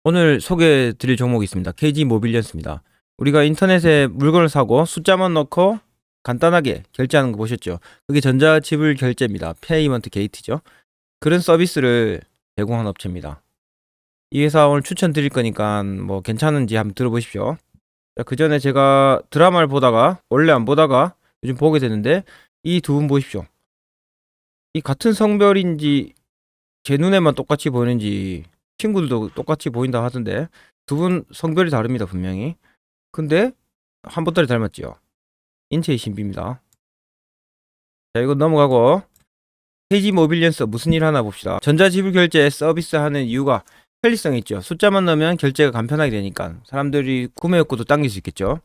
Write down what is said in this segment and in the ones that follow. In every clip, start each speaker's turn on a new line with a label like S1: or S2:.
S1: 오늘 소개해 드릴 종목이 있습니다. KG 모빌리언스입니다. 우리가 인터넷에 물건을 사고 숫자만 넣고 간단하게 결제하는 거 보셨죠? 그게 전자지불 결제입니다. 페이먼트 게이트죠. 그런 서비스를 제공한 업체입니다. 이 회사 오늘 추천드릴 거니까 뭐 괜찮은지 한번 들어보십시오. 그 전에 제가 드라마를 보다가 원래 안 보다가 요즘 보게 되는데 이 두 분 보십시오. 이 같은 성별인지 제 눈에만 똑같이 보이는지 친구들도 똑같이 보인다 하던데 두 분 성별이 다릅니다, 분명히. 근데 한 보따리 닮았지요. 인체의 신비입니다. 자, 이거 넘어가고 KG 모빌리언스 무슨 일 하나 봅시다. 전자지불 결제 서비스 하는 이유가 편리성이 있죠. 숫자만 넣으면 결제가 간편하게 되니까 사람들이 구매 욕구도 당길 수 있겠죠.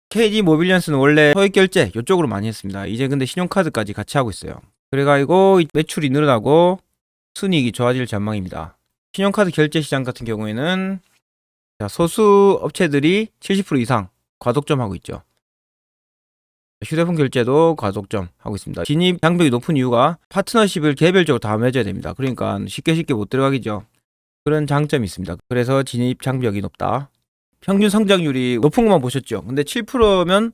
S1: KG 모빌리언스는 원래 소액 결제 이쪽으로 많이 했습니다. 이제 근데 신용카드까지 같이 하고 있어요. 그래가지고 매출이 늘어나고 순이익이 좋아질 전망입니다. 신용카드 결제 시장 같은 경우에는 소수 업체들이 70% 이상 과독점 하고 있죠. 휴대폰 결제도 과독점 하고 있습니다. 진입 장벽이 높은 이유가 파트너십을 개별적으로 다 맺어야 됩니다. 그러니까 쉽게 못 들어가겠죠. 그런 장점이 있습니다. 그래서 진입 장벽이 높다. 평균 성장률이 높은 것만 보셨죠. 근데 7%면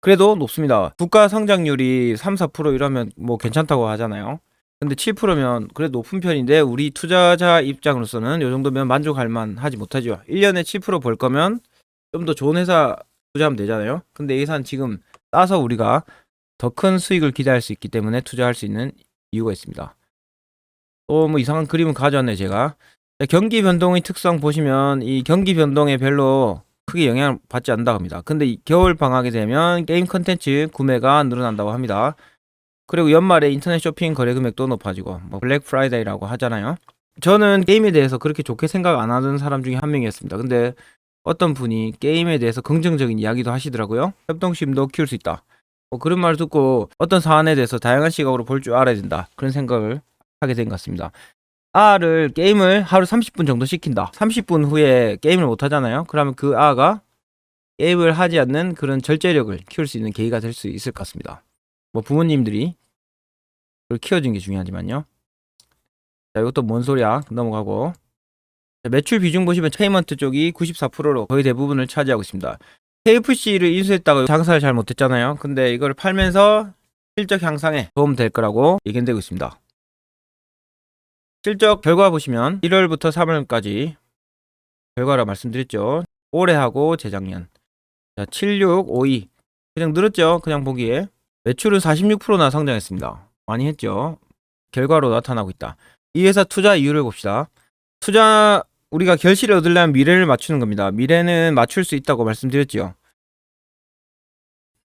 S1: 그래도 높습니다. 국가 성장률이 3, 4% 이러면 뭐 괜찮다고 하잖아요. 근데 7%면 그래도 높은 편인데 우리 투자자 입장으로서는 이 정도면 만족할 만하지 못하죠. 1년에 7%벌 거면 좀 더 좋은 회사 투자하면 되잖아요. 근데 이 회사는 지금 따서 우리가 더 큰 수익을 기대할 수 있기 때문에 투자할 수 있는 이유가 있습니다. 또 뭐 이상한 그림을 가져왔네요, 제가. 경기 변동의 특성 보시면 이 경기 변동에 별로 크게 영향을 받지 않는다고 합니다. 근데 이 겨울 방학이 되면 게임 컨텐츠 구매가 늘어난다고 합니다. 그리고 연말에 인터넷 쇼핑 거래 금액도 높아지고 뭐 블랙 프라이데이라고 하잖아요. 저는 게임에 대해서 그렇게 좋게 생각 안 하는 사람 중에 한 명이었습니다. 근데 어떤 분이 게임에 대해서 긍정적인 이야기도 하시더라고요. 협동심도 키울 수 있다. 뭐 그런 말을 듣고 어떤 사안에 대해서 다양한 시각으로 볼 줄 알아야 된다. 그런 생각을 하게 된 것 같습니다. 아를 게임을 하루 30분 정도 시킨다. 30분 후에 게임을 못 하잖아요. 그러면 그 아가 게임을 하지 않는 그런 절제력을 키울 수 있는 계기가 될 수 있을 것 같습니다. 뭐 부모님들이 그걸 키워주는 게 중요하지만요. 자, 이것도 뭔 소리야? 넘어가고. 자, 매출 비중 보시면 페이먼트 쪽이 94%로 거의 대부분을 차지하고 있습니다. KFC를 인수했다가 장사를 잘 못했잖아요. 근데 이걸 팔면서 실적 향상에 도움될 거라고 예견되고 있습니다. 실적 결과 보시면 1월부터 3월까지 결과라 말씀드렸죠. 올해하고 재작년. 자, 7652. 그냥 늘었죠. 그냥 보기에. 매출은 46%나 성장했습니다. 많이 했죠. 결과로 나타나고 있다. 이 회사 투자 이유를 봅시다. 투자 우리가 결실을 얻으려면 미래를 맞추는 겁니다. 미래는 맞출 수 있다고 말씀드렸죠.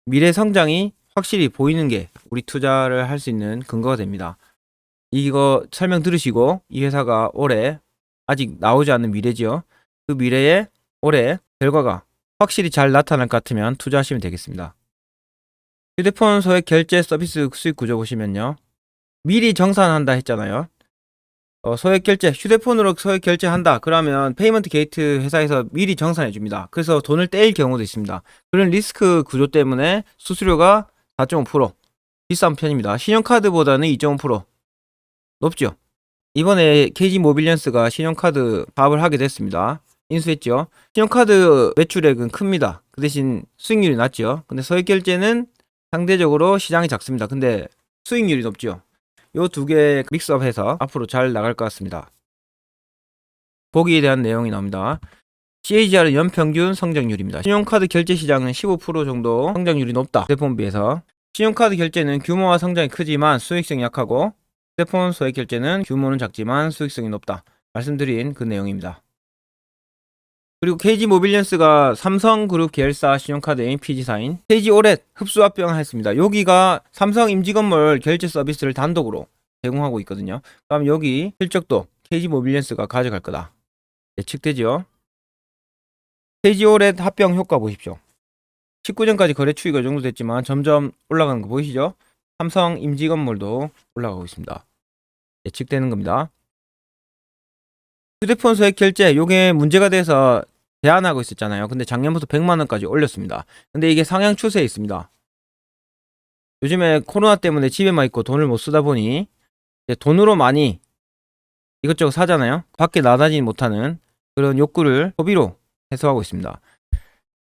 S1: 미래 성장이 확실히 보이는 게 우리 투자를 할 수 있는 근거가 됩니다. 이거 설명 들으시고 이 회사가 올해 아직 나오지 않는 미래지요. 그 미래에 올해 결과가 확실히 잘 나타날 것 같으면 투자하시면 되겠습니다. 휴대폰 소액 결제 서비스 수익 구조 보시면요. 미리 정산한다 했잖아요. 소액 결제, 휴대폰으로 소액 결제한다. 그러면 페이먼트 게이트 회사에서 미리 정산해 줍니다. 그래서 돈을 떼일 경우도 있습니다. 그런 리스크 구조 때문에 수수료가 4.5% 비싼 편입니다. 신용카드보다는 2.5% 높죠. 이번에 KG 모빌리언스가 신용카드 사업을 하게 됐습니다. 인수했죠. 신용카드 매출액은 큽니다. 그 대신 수익률이 낮죠. 근데 소액 결제는 상대적으로 시장이 작습니다. 근데 수익률이 높죠. 요 두 개 믹스업해서 앞으로 잘 나갈 것 같습니다. 보기에 대한 내용이 나옵니다. CAGR은 연평균 성장률입니다. 신용카드 결제 시장은 15% 정도 성장률이 높다. 휴대폰 비해서. 신용카드 결제는 규모와 성장이 크지만 수익성이 약하고 휴대폰 소액 결제는 규모는 작지만 수익성이 높다. 말씀드린 그 내용입니다. 그리고 KG 모빌리언스가 삼성그룹 계열사 신용카드인 PG사인 KG 오렛 흡수 합병을 했습니다. 여기가 삼성 임직원몰 결제 서비스를 단독으로 제공하고 있거든요. 그럼 여기 실적도 KG 모빌리언스가 가져갈 거다 예측되죠. KG 오렛 합병 효과 보십시오. 19년까지 거래 추이가 이 정도 됐지만 점점 올라가는 거 보이시죠? 삼성 임직원몰도 올라가고 있습니다. 예측되는 겁니다. 휴대폰 소액 결제 요게 문제가 돼서 제한하고 있었잖아요. 근데 작년부터 100만원까지 올렸습니다. 근데 이게 상향 추세에 있습니다. 요즘에 코로나 때문에 집에만 있고 돈을 못 쓰다 보니 돈으로 많이 이것저것 사잖아요. 밖에 나다니지 못하는 그런 욕구를 소비로 해소하고 있습니다.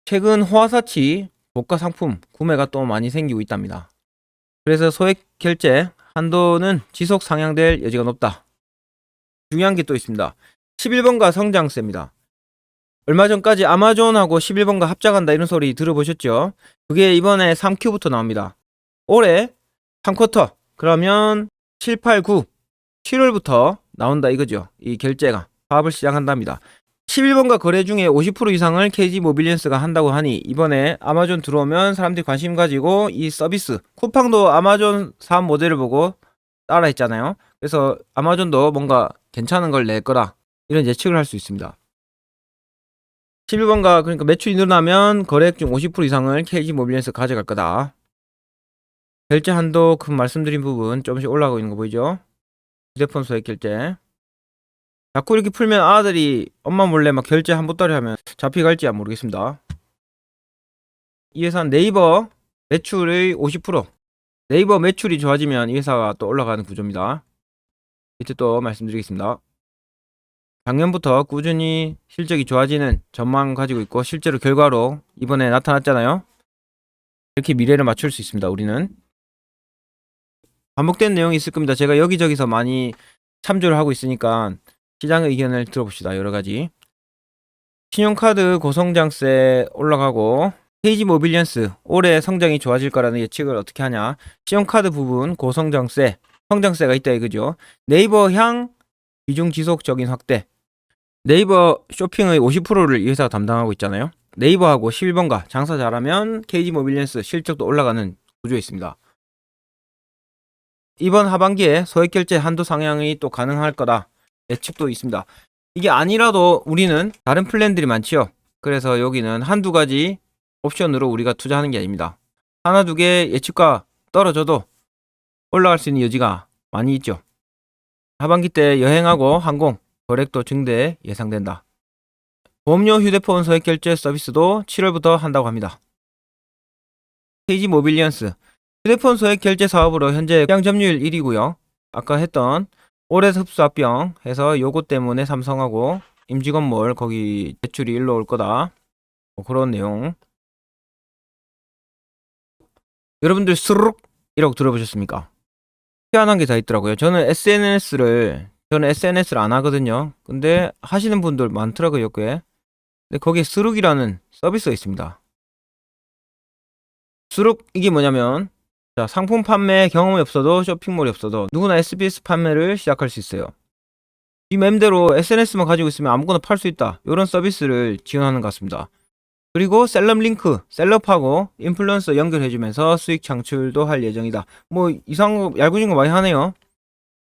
S1: 최근 호화사치 고가 상품 구매가 또 많이 생기고 있답니다. 그래서 소액 결제 한도는 지속 상향될 여지가 높다. 중요한 게 또 있습니다. 11번가 성장세입니다. 얼마 전까지 아마존하고 11번가 합작한다 이런 소리 들어보셨죠? 그게 이번에 3Q부터 나옵니다. 올해 3쿼터 그러면 7, 8, 9, 7월부터 나온다 이거죠. 이 결제가 사업을 시작한답니다. 11번가 거래 중에 50% 이상을 KG 모빌리언스가 한다고 하니 이번에 아마존 들어오면 사람들이 관심 가지고 이 서비스 쿠팡도 아마존 사업 모델을 보고 따라 했잖아요. 그래서 아마존도 뭔가 괜찮은 걸 낼 거라 이런 예측을 할 수 있습니다. 11번가 그러니까 매출이 늘어나면 거래액 중 50% 이상을 KG 모빌리언스 가져갈 거다. 결제 한도 그 말씀드린 부분 조금씩 올라가고 있는 거 보이죠? 휴대폰 소액 결제. 자꾸 이렇게 풀면 아들이 엄마 몰래 막 결제 한 보따리 하면 잡혀갈지 모르겠습니다. 이 회사는 네이버 매출의 50%. 네이버 매출이 좋아지면 이 회사가 또 올라가는 구조입니다. 이때 또 말씀드리겠습니다. 작년부터 꾸준히 실적이 좋아지는 전망 가지고 있고 실제로 결과로 이번에 나타났잖아요. 이렇게 미래를 맞출 수 있습니다. 우리는 반복된 내용이 있을 겁니다. 제가 여기저기서 많이 참조를 하고 있으니까 시장의 의견을 들어봅시다. 여러가지 신용카드 고성장세 올라가고 KG 모빌리언스 올해 성장이 좋아질 거라는 예측을 어떻게 하냐. 신용카드 부분 고성장세 성장세가 있다 이거죠. 네이버 향 비중 지속적인 확대. 네이버 쇼핑의 50%를 이 회사가 담당하고 있잖아요. 네이버하고 11번가 장사 잘하면 KG 모빌리언스 실적도 올라가는 구조에 있습니다. 이번 하반기에 소액결제 한도 상향이 또 가능할 거다 예측도 있습니다. 이게 아니라도 우리는 다른 플랜들이 많지요. 그래서 여기는 한두 가지 옵션으로 우리가 투자하는 게 아닙니다. 하나 두 개 예측가 떨어져도 올라갈 수 있는 여지가 많이 있죠. 하반기 때 여행하고 항공 거래액도 증대 예상된다. 보험료 휴대폰 소액 결제 서비스도 7월부터 한다고 합니다. KG 모빌리언스 휴대폰 소액 결제 사업으로 현재 시장 점유율 1위고요. 아까 했던 올해 흡수 합병 해서 요거 때문에 삼성하고 임직원몰 거기 매출이 일로 올 거다. 뭐 그런 내용. 여러분들 스르륵 이라고 들어보셨습니까? 희한한 게 다 있더라고요. 저는 SNS를 안 하거든요. 근데 하시는 분들 많더라고요, 꽤. 근데 거기에 스룩이라는 서비스가 있습니다. 스룩 이게 뭐냐면 자, 상품 판매 경험이 없어도 쇼핑몰이 없어도 누구나 SBS 판매를 시작할 수 있어요. 이 맴대로 SNS만 가지고 있으면 아무거나 팔 수 있다. 이런 서비스를 지원하는 것 같습니다. 그리고 셀럽 링크, 셀럽하고 인플루언서 연결해주면서 수익 창출도 할 예정이다. 뭐 이상한 거 얄궂은 거 많이 하네요.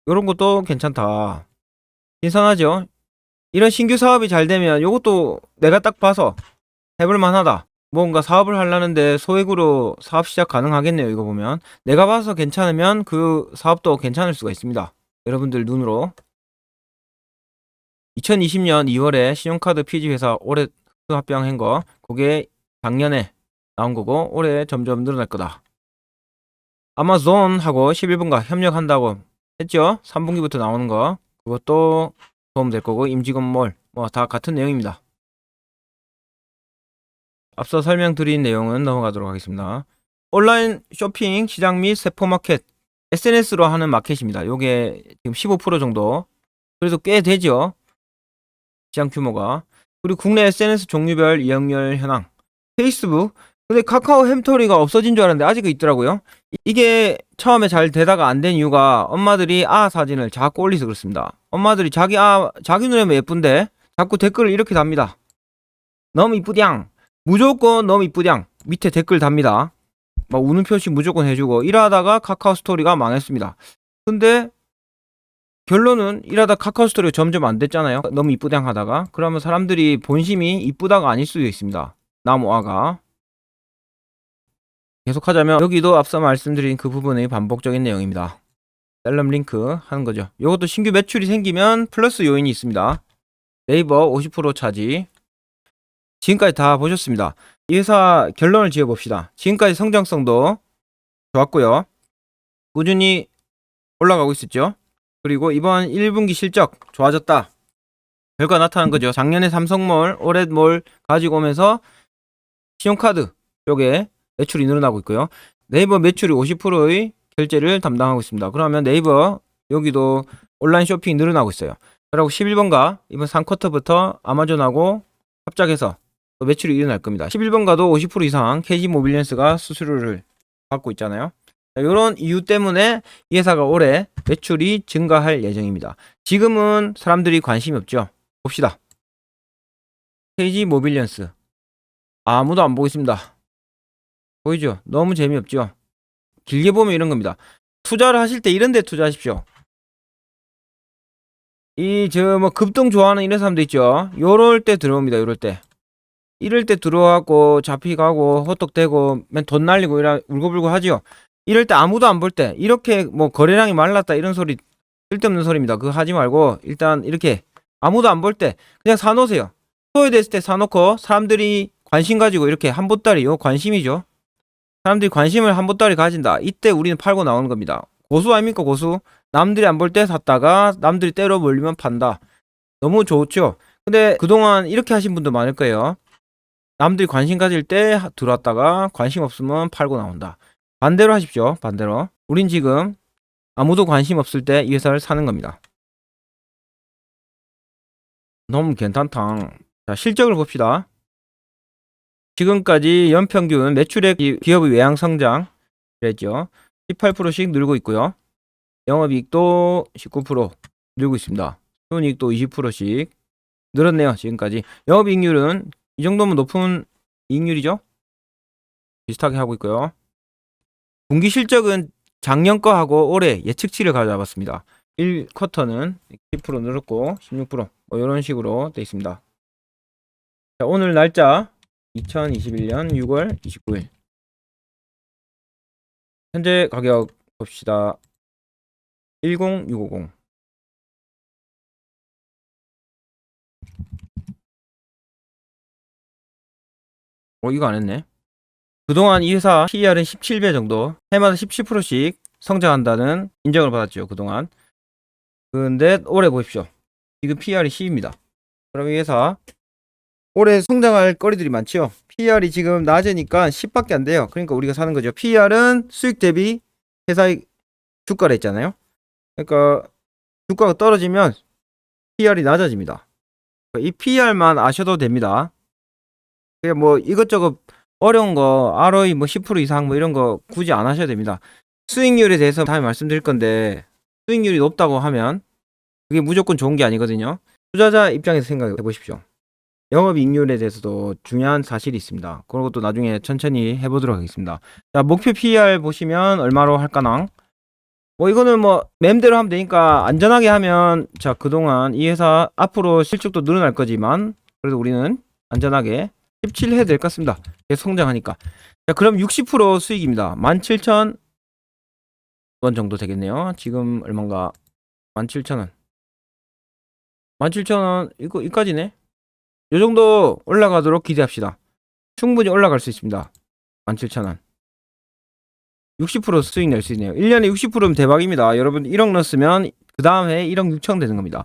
S1: 이런 것도 괜찮다. 신선하죠? 이런 신규 사업이 잘 되면 이것도 내가 딱 봐서 해볼 만하다. 뭔가 사업을 하려는데 소액으로 사업 시작 가능하겠네요. 이거 보면 내가 봐서 괜찮으면 그 사업도 괜찮을 수가 있습니다. 여러분들 눈으로 2020년 2월에 신용카드 피지 회사 올해 합병한 거 그게 작년에 나온 거고 올해 점점 늘어날 거다. 아마존하고 11번가 협력한다고 했죠. 3분기부터 나오는 거 그것도 도움될 거고 임직원몰 뭐 다 같은 내용입니다. 앞서 설명드린 내용은 넘어가도록 하겠습니다. 온라인 쇼핑 시장 및 세포마켓 SNS로 하는 마켓입니다. 요게 지금 15% 정도 그래도 꽤 되죠. 시장 규모가. 그리고 국내 SNS 종류별 이용률 현황 페이스북 근데 카카오 햄토리가 없어진 줄 알았는데 아직 있더라고요. 이게 처음에 잘 되다가 안 된 이유가 엄마들이 사진을 자꾸 올려서 그렇습니다. 엄마들이 자기 눈에만 예쁜데 자꾸 댓글을 이렇게 답니다. 너무 이쁘냥 무조건 너무 이쁘냥 밑에 댓글 답니다. 막 우는 표시 무조건 해주고 이러다가 카카오 스토리가 망했습니다. 근데 결론은 이러다 카카오 스토리가 점점 안 됐잖아요. 너무 이쁘당 하다가 그러면 사람들이 본심이 이쁘다가 아닐 수도 있습니다. 나무아가 계속하자면 여기도 앞서 말씀드린 그 부분의 반복적인 내용입니다. 셀럽 링크 하는 거죠. 이것도 신규 매출이 생기면 플러스 요인이 있습니다. 네이버 50% 차지. 지금까지 다 보셨습니다. 이 회사 결론을 지어봅시다. 지금까지 성장성도 좋았고요. 꾸준히 올라가고 있었죠. 그리고 이번 1분기 실적 좋아졌다. 결과 나타난 거죠. 작년에 삼성몰, 올해몰 가지고 오면서 신용카드 쪽에 매출이 늘어나고 있고요. 네이버 매출이 50%의 결제를 담당하고 있습니다. 그러면 네이버 여기도 온라인 쇼핑이 늘어나고 있어요. 그리고 11번가 이번 3쿼터부터 아마존하고 합작해서 또 매출이 일어날 겁니다. 11번가도 50% 이상 KG 모빌리언스가 수수료를 받고 있잖아요. 이런 이유 때문에 이 회사가 올해 매출이 증가할 예정입니다. 지금은 사람들이 관심이 없죠. 봅시다. KG 모빌리언스 아무도 안 보고 있습니다. 보이죠? 너무 재미없죠? 길게 보면 이런 겁니다. 투자를 하실 때 이런 데 투자하십시오. 뭐 급등 좋아하는 이런 사람도 있죠. 요럴 때 들어옵니다. 요럴 때. 이럴 때 들어와갖고 잡히가고 호떡대고 맨 돈 날리고 이라 울고불고 하지요. 이럴 때 아무도 안 볼 때 이렇게 뭐 거래량이 말랐다 이런 소리 쓸데없는 소리입니다. 그거 하지 말고 일단 이렇게 아무도 안 볼 때 그냥 사놓으세요. 소외됐을 때 사놓고 사람들이 관심 가지고 이렇게 한 보따리 요 관심이죠. 사람들이 관심을 한 보따리 가진다. 이때 우리는 팔고 나오는 겁니다. 고수 아닙니까 고수? 남들이 안 볼 때 샀다가 남들이 때려 몰리면 판다. 너무 좋죠. 근데 그동안 이렇게 하신 분도 많을 거예요. 남들이 관심 가질 때 들어왔다가 관심 없으면 팔고 나온다. 반대로 하십시오. 반대로. 우린 지금 아무도 관심 없을 때 이 회사를 사는 겁니다. 너무 괜찮다. 자, 실적을 봅시다. 지금까지 연평균 매출액 기업의 외향 성장 그랬죠. 18%씩 늘고 있고요. 영업이익도 19% 늘고 있습니다. 순이익도 20%씩 늘었네요. 지금까지. 영업이익률은 이 정도면 높은 이익률이죠. 비슷하게 하고 있고요. 분기 실적은 작년 거하고 올해 예측치를 가져와봤습니다. 1쿼터는 10% 늘었고 16% 뭐 이런 식으로 되어 있습니다. 자, 오늘 날짜 2021년 6월 29일 현재 가격 봅시다. 10650 이거 안 했네. 그동안 이 회사 PER은 17배 정도 해마다 17%씩 성장한다는 인정을 받았죠. 그동안. 근데 올해 보십시오. 지금 PER이 10입니다. 그럼 이 회사 올해 성장할 거리들이 많죠. PER이 지금 낮으니까 10밖에 안 돼요. 그러니까 우리가 사는 거죠. PER은 수익 대비 회사의 주가를 했잖아요. 그러니까 주가가 떨어지면 PER이 낮아집니다. 이 PER만 아셔도 됩니다. 그냥 뭐 이것저것 어려운 거 ROE 뭐 10% 이상 뭐 이런 거 굳이 안 하셔도 됩니다. 수익률에 대해서 다음에 말씀드릴 건데 수익률이 높다고 하면 그게 무조건 좋은 게 아니거든요. 투자자 입장에서 생각해 보십시오. 영업이익률에 대해서도 중요한 사실이 있습니다. 그런 것도 나중에 천천히 해보도록 하겠습니다. 자, 목표 PER 보시면 얼마로 할까나? 뭐 이거는 뭐 맴대로 하면 되니까 안전하게 하면 자 그동안 이 회사 앞으로 실적도 늘어날 거지만 그래도 우리는 안전하게 17 해야 될 것 같습니다. 계속 성장하니까. 자, 그럼 60% 수익입니다. 17,000원 정도 되겠네요. 지금 얼마인가? 17,000원. 17,000원 이거 이까지네. 요 정도 올라가도록 기대합시다. 충분히 올라갈 수 있습니다. 17,000원. 60% 수익 낼 수 있네요. 1년에 60%면 대박입니다. 여러분 1억 넣었으면 그 다음 해에 1억 6천 되는 겁니다.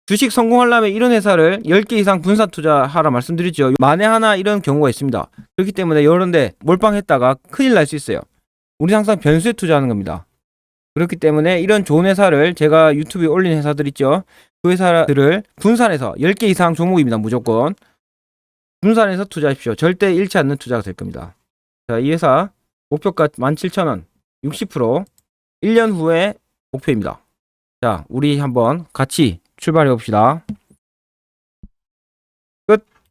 S1: 주식 성공하려면 이런 회사를 10개 이상 분산 투자하라 말씀드렸죠. 만에 하나 이런 경우가 있습니다. 그렇기 때문에 이런데 몰빵했다가 큰일 날 수 있어요. 우리 항상 변수에 투자하는 겁니다. 그렇기 때문에 이런 좋은 회사를 제가 유튜브에 올린 회사들 있죠. 그 회사들을 분산해서 10개 이상 종목입니다. 무조건. 분산해서 투자하십시오. 절대 잃지 않는 투자가 될 겁니다. 자, 이 회사 목표가 17,000원 60% 1년 후에 목표입니다. 자, 우리 한번 같이 출발해 봅시다.